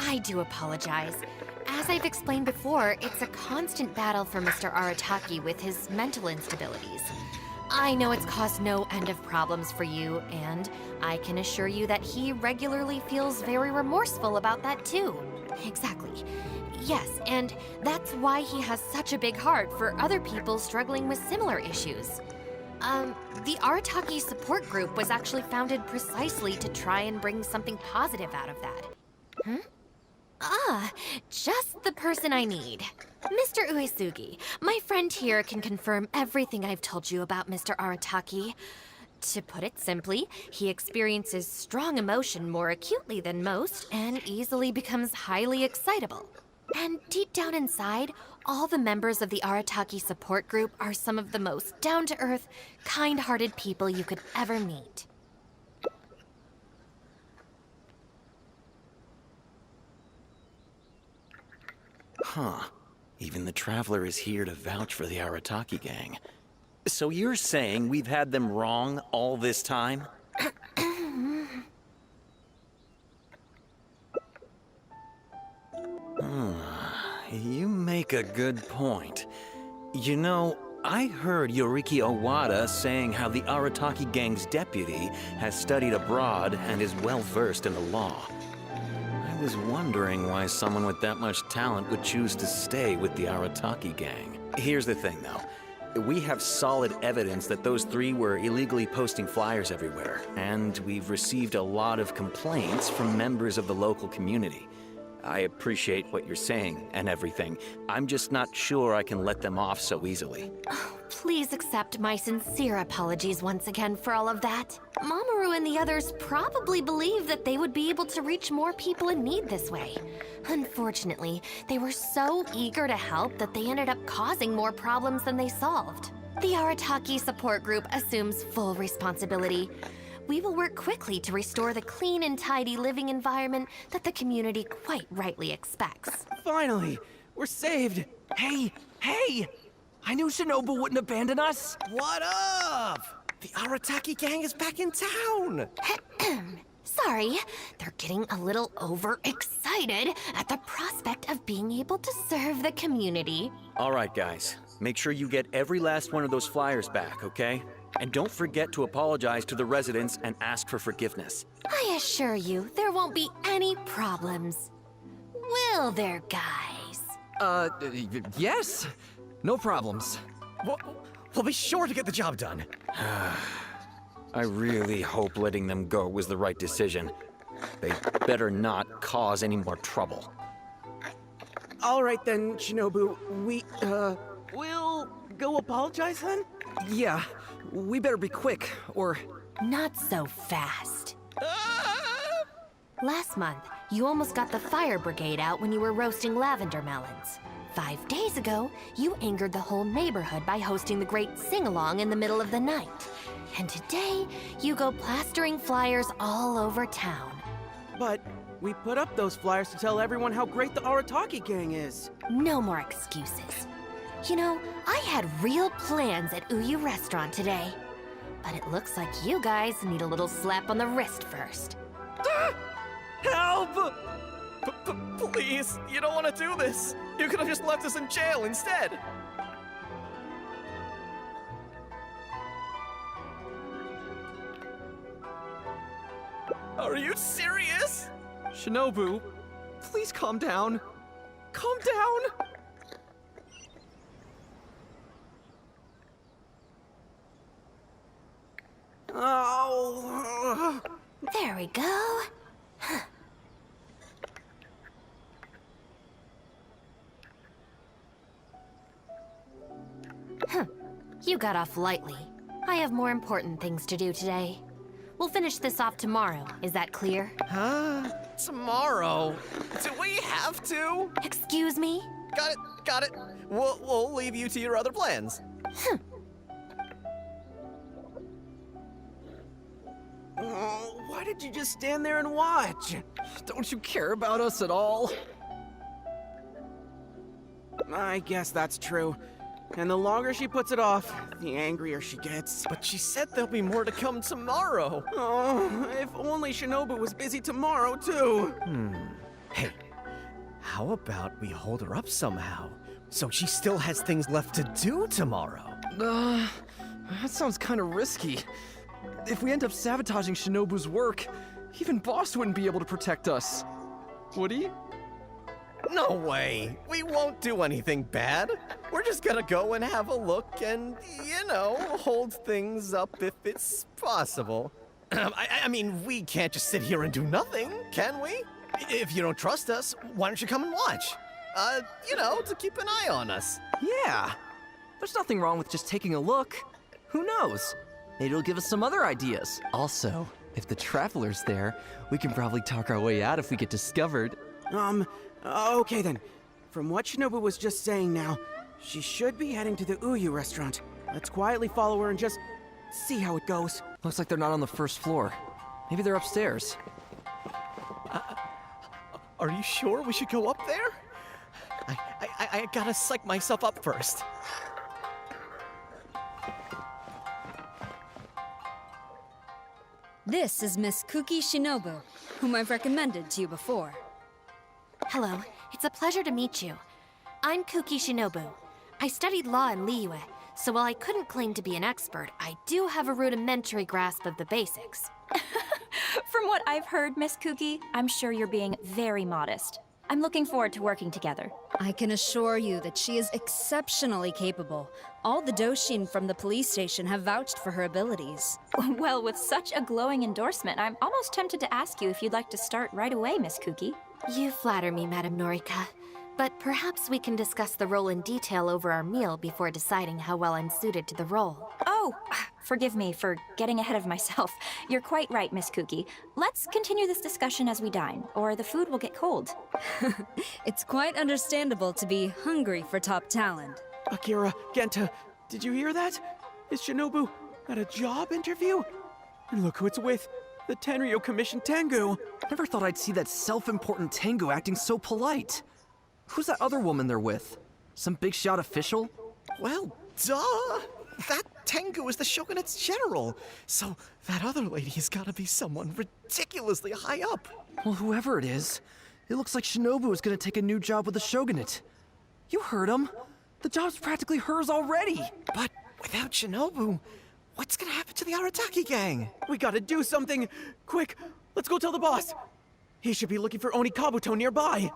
I do apologize. As I've explained before, it's a constant battle for Mr. Arataki with his mental instabilities. I know it's caused no end of problems for you, and I can assure you that he regularly feels very remorseful about that too. Exactly. Yes, and that's why he has such a big heart for other people struggling with similar issues. The Arataki support group was actually founded precisely to try and bring something positive out of that. Hmm? Ah, just the person I need. Mr. Uesugi, my friend here can confirm everything I've told you about Mr. Arataki. To put it simply, he experiences strong emotion more acutely than most and easily becomes highly excitable. And deep down inside, all the members of the Arataki support group are some of the most down-to-earth, kind-hearted people you could ever meet. Huh. Even the Traveler is here to vouch for the Arataki gang. So you're saying we've had them wrong all this time? You make a good point. You know, I heard Yoriki Owada saying how the Arataki gang's deputy has studied abroad and is well-versed in the law. I was wondering why someone with that much talent would choose to stay with the Arataki gang. Here's the thing, though. We have solid evidence that those three were illegally posting flyers everywhere, and we've received a lot of complaints from members of the local community. I appreciate what you're saying and everything. I'm just not sure I can let them off so easily. Oh, please accept my sincere apologies once again for all of that. Mamoru and the others probably believed that they would be able to reach more people in need this way. Unfortunately, they were so eager to help that they ended up causing more problems than they solved. The Arataki support group assumes full responsibility. We will work quickly to restore the clean and tidy living environment that the community quite rightly expects. Finally! We're saved! Hey! Hey! I knew Shinobu wouldn't abandon us! What up? The Arataki gang is back in town! Sorry, they're getting a little overexcited at the prospect of being able to serve the community. All right, guys. Make sure you get every last one of those flyers back, okay? And don't forget to apologize to the residents and ask for forgiveness. I assure you, there won't be any problems. Will there, guys? Yes! No problems. We'll be sure to get the job done. I really hope letting them go was the right decision. They better not cause any more trouble. All right then, Shinobu. We'll go apologize then? Yeah, we better be quick, or... Not so fast. Last month, you almost got the fire brigade out when you were roasting lavender melons. 5 days ago, you angered the whole neighborhood by hosting the great sing-along in the middle of the night. And today, you go plastering flyers all over town. But we put up those flyers to tell everyone how great the Arataki gang is. No more excuses. You know, I had real plans at Uyu Restaurant today. But it looks like you guys need a little slap on the wrist first. Help! Please, you don't want to do this. You could have just left us in jail instead. Are you serious? Shinobu, please calm down. Calm down! Oh. There we go. You got off lightly. I have more important things to do today. We'll finish this off tomorrow. Is that clear? Huh? Tomorrow? Do we have to? Excuse me? Got it. We'll leave you to your other plans. Oh, why did you just stand there and watch? Don't you care about us at all? I guess that's true. And the longer she puts it off, the angrier she gets. But she said there'll be more to come tomorrow. Oh, if only Shinobu was busy tomorrow, too. Hey, How about we hold her up somehow, so she still has things left to do tomorrow? That sounds kind of risky. If we end up sabotaging Shinobu's work, even Boss wouldn't be able to protect us. Would he? No way! We won't do anything bad. We're just gonna go and have a look and, hold things up if it's possible. I mean, we can't just sit here and do nothing, can we? If you don't trust us, why don't you come and watch? To keep an eye on us. Yeah. There's nothing wrong with just taking a look. Who knows? Maybe it'll give us some other ideas. Also, if the Traveler's there, we can probably talk our way out if we get discovered. Okay then. From what Shinobu was just saying now, she should be heading to the Uyu restaurant. Let's quietly follow her and just see how it goes. Looks like they're not on the first floor. Maybe they're upstairs. Are you sure we should go up there? I gotta psych myself up first. This is Miss Kuki Shinobu, whom I've recommended to you before. Hello, it's a pleasure to meet you. I'm Kuki Shinobu. I studied law in Liyue, so while I couldn't claim to be an expert, I do have a rudimentary grasp of the basics. From what I've heard, Miss Kuki, I'm sure you're being very modest. I'm looking forward to working together. I can assure you that she is exceptionally capable. All the Doshin from the police station have vouched for her abilities. Well, with such a glowing endorsement, I'm almost tempted to ask you if you'd like to start right away, Miss Kuki. You flatter me, Madam Norika. But perhaps we can discuss the role in detail over our meal before deciding how well I'm suited to the role. Oh, forgive me for getting ahead of myself. You're quite right, Miss Kuki. Let's continue this discussion as we dine, or the food will get cold. It's quite understandable to be hungry for top talent. Akira, Genta, did you hear that? Is Shinobu at a job interview? And look who it's with, the Tenryo Commission Tengu. Never thought I'd see that self-important Tengu acting so polite. Who's that other woman they're with? Some big shot official? Well, duh! That Tengu is the Shogunate's general, so that other lady's gotta be someone ridiculously high up. Well, whoever it is, it looks like Shinobu is gonna take a new job with the Shogunate. You heard him. The job's practically hers already. But without Shinobu, what's gonna happen to the Arataki gang? We gotta do something! Quick, let's go tell the boss! He should be looking for Oni Kabuto nearby!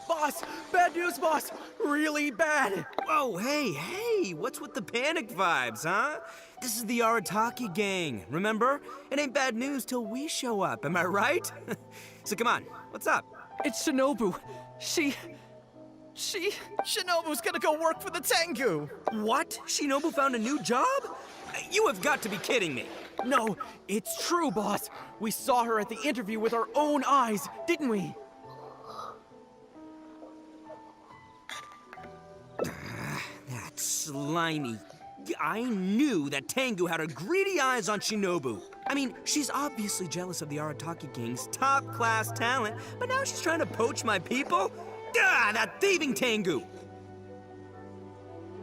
Boss! Bad news, boss! Really bad! Whoa, hey, what's with the panic vibes, huh? This is the Arataki gang, remember? It ain't bad news till we show up, am I right? So come on, what's up? It's Shinobu. She... Shinobu's gonna go work for the Tengu! What? Shinobu found a new job? You have got to be kidding me. No, it's true, boss. We saw her at the interview with our own eyes, didn't we? That slimy... I knew that Tengu had her greedy eyes on Shinobu. I mean, she's obviously jealous of the Arataki gang's top-class talent, but now she's trying to poach my people? Ah, that thieving Tengu!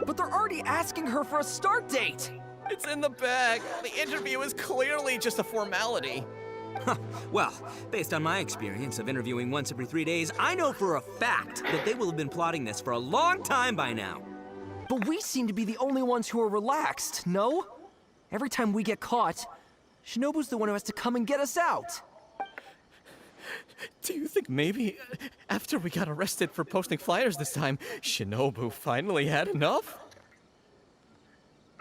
But they're already asking her for a start date! It's in the bag. The interview is clearly just a formality. Well, based on my experience of interviewing once every 3 days, I know for a fact that they will have been plotting this for a long time by now. But we seem to be the only ones who are relaxed, no? Every time we get caught, Shinobu's the one who has to come and get us out. Do you think maybe after we got arrested for posting flyers this time, Shinobu finally had enough?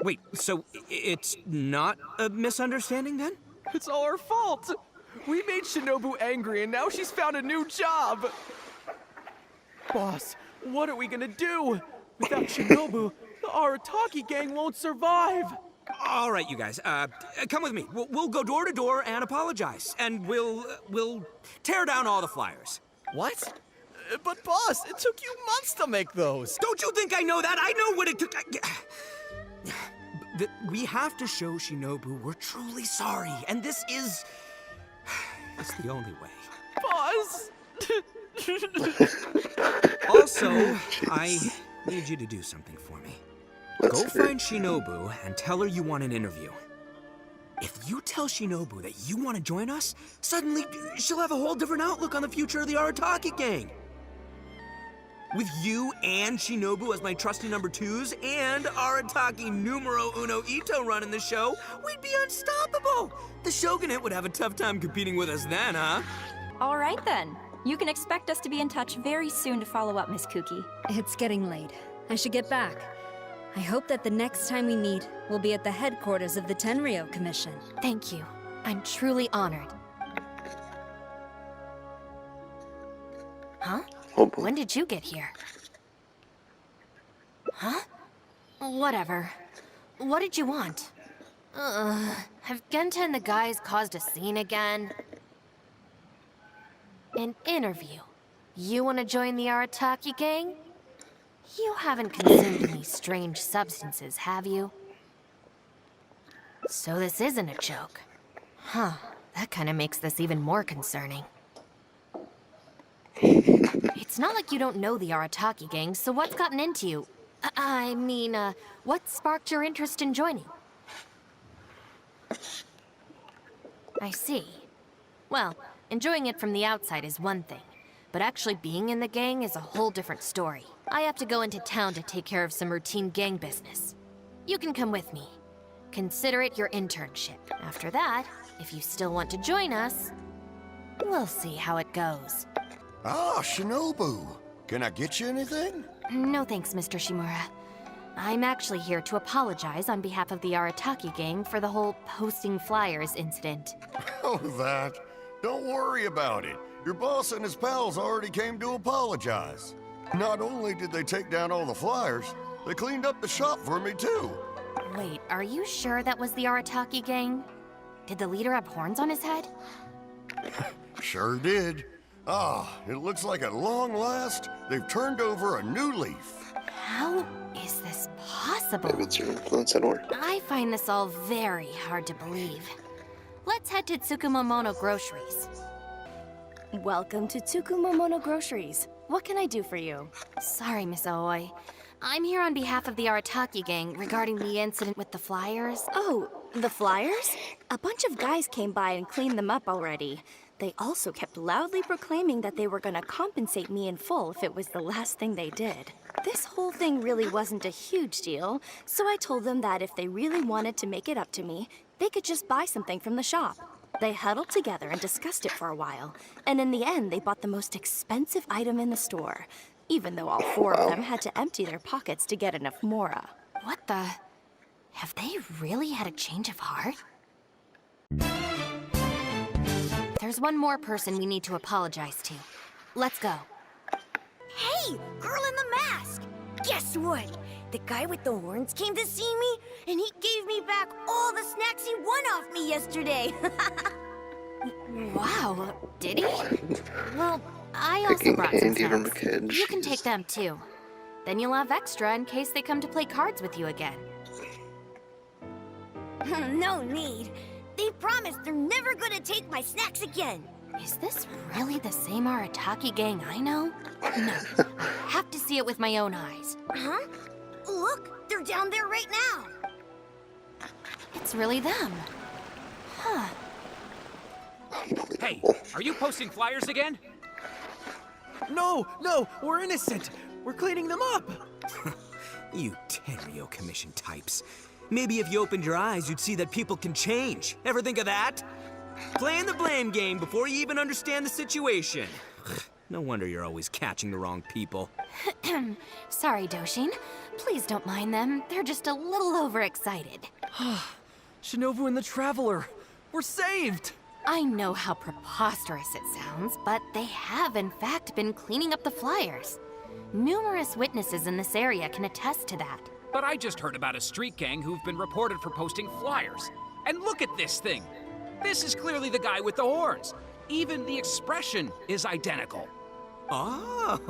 Wait, so it's not a misunderstanding then? It's all our fault! We made Shinobu angry and now she's found a new job! Boss, what are we gonna do? Without Shinobu, the Arataki gang won't survive! All right, you guys, come with me. We'll go door to door and apologize, and we'll tear down all the flyers. What? But boss, it took you months to make those. Don't you think I know that? I know what it took. We have to show Shinobu we're truly sorry, and this is... it's the only way. Boss! Also, I need you to do something for me. Go find Shinobu and tell her you want an interview. If you tell Shinobu that you want to join us, suddenly she'll have a whole different outlook on the future of the Arataki gang. With you and Shinobu as my trusty number twos and Arataki numero uno Ito running the show, we'd be unstoppable. The Shogunate would have a tough time competing with us then, huh? All right then. You can expect us to be in touch very soon to follow up, Miss Kuki. It's getting late. I should get back. I hope that the next time we meet, we'll be at the headquarters of the Tenryou Commission. Thank you. I'm truly honored. Huh? Oh boy. When did you get here? Huh? Whatever. What did you want? Have Genta and the guys caused a scene again? An interview. You want to join the Arataki gang? You haven't consumed any strange substances, have you? So this isn't a joke. Huh. That kind of makes this even more concerning. It's not like you don't know the Arataki gang, so what's gotten into you? I mean, what sparked your interest in joining? I see. Well, enjoying it from the outside is one thing, but actually being in the gang is a whole different story. I have to go into town to take care of some routine gang business. You can come with me. Consider it your internship. After that, if you still want to join us, we'll see how it goes. Ah, Shinobu. Can I get you anything? No thanks, Mr. Shimura. I'm actually here to apologize on behalf of the Arataki gang for the whole posting flyers incident. Oh, that. Don't worry about it. Your boss and his pals already came to apologize. Not only did they take down all the flyers, they cleaned up the shop for me, too. Wait, are you sure that was the Arataki gang? Did the leader have horns on his head? Sure did. Ah, it looks like at long last, they've turned over a new leaf. How is this possible? Maybe it's your influence at work. I find this all very hard to believe. Let's head to Tsukumomono Groceries. Welcome to Tsukumomono Groceries. What can I do for you? Sorry, Miss Aoi. I'm here on behalf of the Arataki gang regarding the incident with the flyers. Oh, the flyers? A bunch of guys came by and cleaned them up already. They also kept loudly proclaiming that they were gonna compensate me in full if it was the last thing they did. This whole thing really wasn't a huge deal, so I told them that if they really wanted to make it up to me, they could just buy something from the shop. They huddled together and discussed it for a while, and in the end they bought the most expensive item in the store, even though all four of them had to empty their pockets to get enough mora. What the? Have they really had a change of heart? There's one more person we need to apologize to. Let's go. Hey, girl in the mask! Guess what? The guy with the horns came to see me, and he gave me back all the snacks he won off me yesterday. Wow, did he? Well, I also Picking brought some Andy from a snacks. kid. You can take them too. Then you'll have extra in case they come to play cards with you again. No need. They promised they're never gonna take my snacks again. Is this really the same Arataki gang I know? No, I have to see it with my own eyes. Huh? Look, they're down there right now. It's really them. Huh. Hey, are you posting flyers again? No, we're innocent. We're cleaning them up. You Tenryou Commission types. Maybe if you opened your eyes, you'd see that people can change. Ever think of that? Playing the blame game before you even understand the situation. No wonder you're always catching the wrong people. Sorry, Doshin. Please don't mind them. They're just a little overexcited. Shinobu and the Traveler. We're saved. I know how preposterous it sounds, but they have in fact been cleaning up the flyers. Numerous witnesses in this area can attest to that. But I just heard about a street gang who've been reported for posting flyers. And look at this thing. This is clearly the guy with the horns. Even the expression is identical. Oh,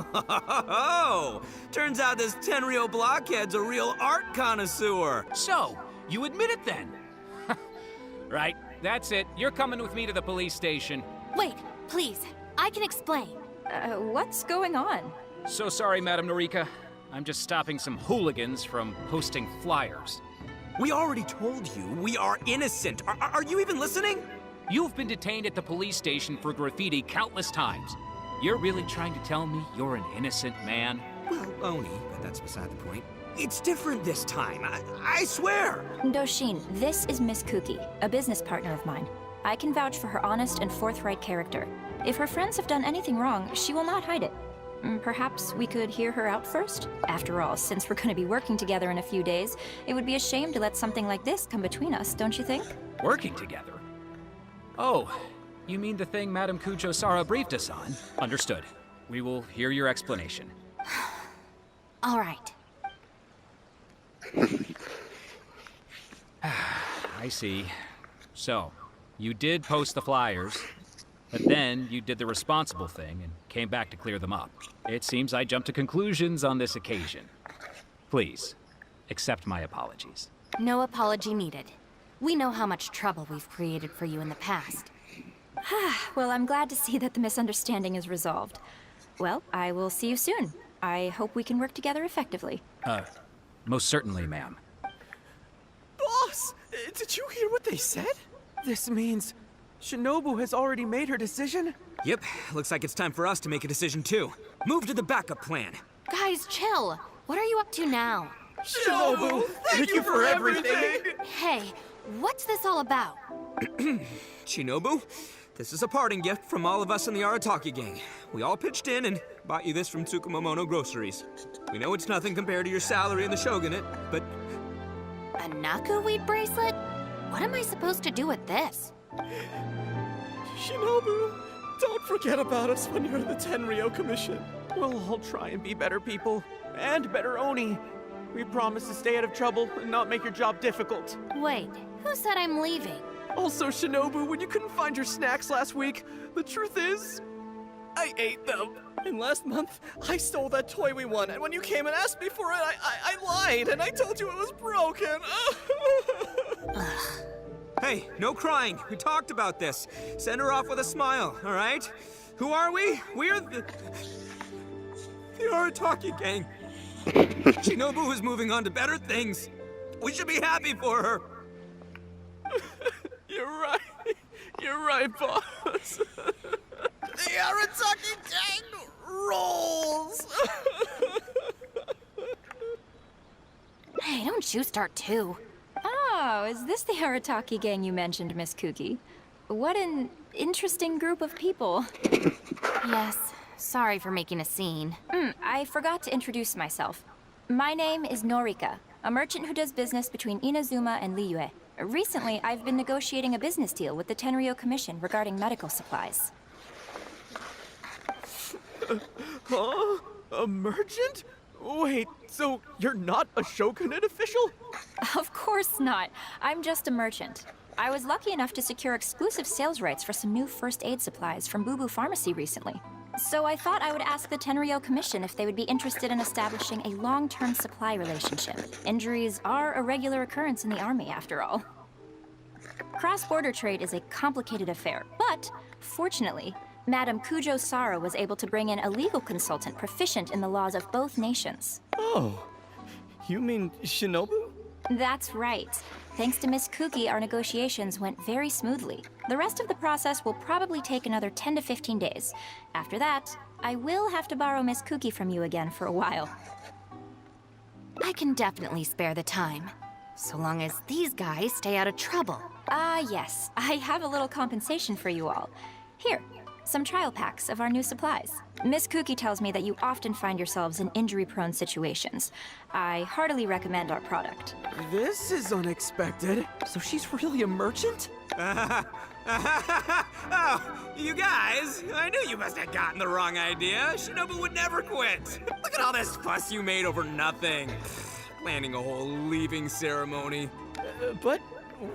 turns out this Tenryou blockhead's a real art connoisseur. So, you admit it then? Right, that's it. You're coming with me to the police station. Wait, please. I can explain. What's going on? So sorry, Madam Norika. I'm just stopping some hooligans from posting flyers. We already told you we are innocent. Are you even listening? You've been detained at the police station for graffiti countless times. You're really trying to tell me you're an innocent man? Well, Oni, but that's beside the point. It's different this time, I swear! Doshin, this is Miss Kuki, a business partner of mine. I can vouch for her honest and forthright character. If her friends have done anything wrong, she will not hide it. Perhaps we could hear her out first? After all, since we're going to be working together in a few days, it would be a shame to let something like this come between us, don't you think? Working together? Oh, you mean the thing Madame Kujo-Sara briefed us on? Understood. We will hear your explanation. All right. I see. So, you did post the flyers, but then you did the responsible thing and came back to clear them up. It seems I jumped to conclusions on this occasion. Please, accept my apologies. No apology needed. We know how much trouble we've created for you in the past. Well, I'm glad to see that the misunderstanding is resolved. Well, I will see you soon. I hope we can work together effectively. Most certainly, ma'am. Boss, did you hear what they said? This means Shinobu has already made her decision? Yep, looks like it's time for us to make a decision too. Move to the backup plan. Guys, chill. What are you up to now? Shinobu, thank you for everything! Hey, what's this all about? Shinobu, this is a parting gift from all of us in the Arataki gang. We all pitched in and bought you this from Tsukumomono Groceries. We know it's nothing compared to your salary in the shogunate, but... A Naku weed bracelet? What am I supposed to do with this? Shinobu, don't forget about us when you're in the Tenryo Commission. We'll all try and be better people, and better Oni. We promise to stay out of trouble and not make your job difficult. Wait, who said I'm leaving? Also, Shinobu, when you couldn't find your snacks last week, the truth is, I ate them. And last month, I stole that toy we won, and when you came and asked me for it, I lied, and I told you it was broken. Hey, no crying. We talked about this. Send her off with a smile, all right? Who are we? We're the Arataki gang. Shinobu is moving on to better things. We should be happy for her. You're right. You're right, boss. The Arataki gang rolls. Hey, don't you start too. Oh, is this the Arataki gang you mentioned, Miss Kuki? What an interesting group of people. Yes, sorry for making a scene. I forgot to introduce myself. My name is Norika, a merchant who does business between Inazuma and Liyue. Recently, I've been negotiating a business deal with the Tenryo Commission regarding medical supplies. Huh? A merchant? Wait, so you're not a shogunate official? Of course not. I'm just a merchant. I was lucky enough to secure exclusive sales rights for some new first aid supplies from Boo Boo Pharmacy recently. So I thought I would ask the Tenryo Commission if they would be interested in establishing a long-term supply relationship. Injuries are a regular occurrence in the army, after all. Cross-border trade is a complicated affair, but fortunately, Madame Kujo-Sara was able to bring in a legal consultant proficient in the laws of both nations. Oh, you mean Shinobu? That's right. Thanks to Miss Kuki, our negotiations went very smoothly. The rest of the process will probably take another 10 to 15 days. After that, I will have to borrow Miss Kuki from you again for a while. I can definitely spare the time, so long as these guys stay out of trouble. Yes. I have a little compensation for you all. Here, some trial packs of our new supplies. Miss Kuki tells me that you often find yourselves in injury-prone situations. I heartily recommend our product. This is unexpected. So she's really a merchant? Oh, you guys, I knew you must have gotten the wrong idea. Shinobu would never quit. Look at all this fuss you made over nothing. Planning a whole leaving ceremony. But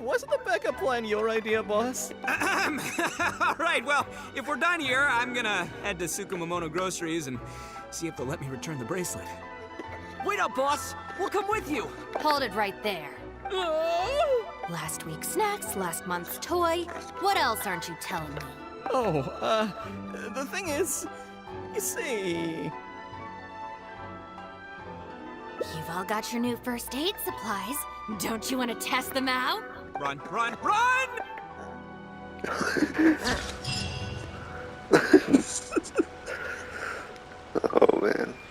wasn't the backup plan your idea, boss? All right, well, if we're done here, I'm gonna head to Tsukumomono Groceries and see if they'll let me return the bracelet. Wait up, boss! We'll come with you! Hold it right there. Last week's snacks, last month's toy. What else aren't you telling me? Oh, the thing is, you see... You've all got your new first aid supplies. Don't you want to test them out? Run, run, run! Oh man.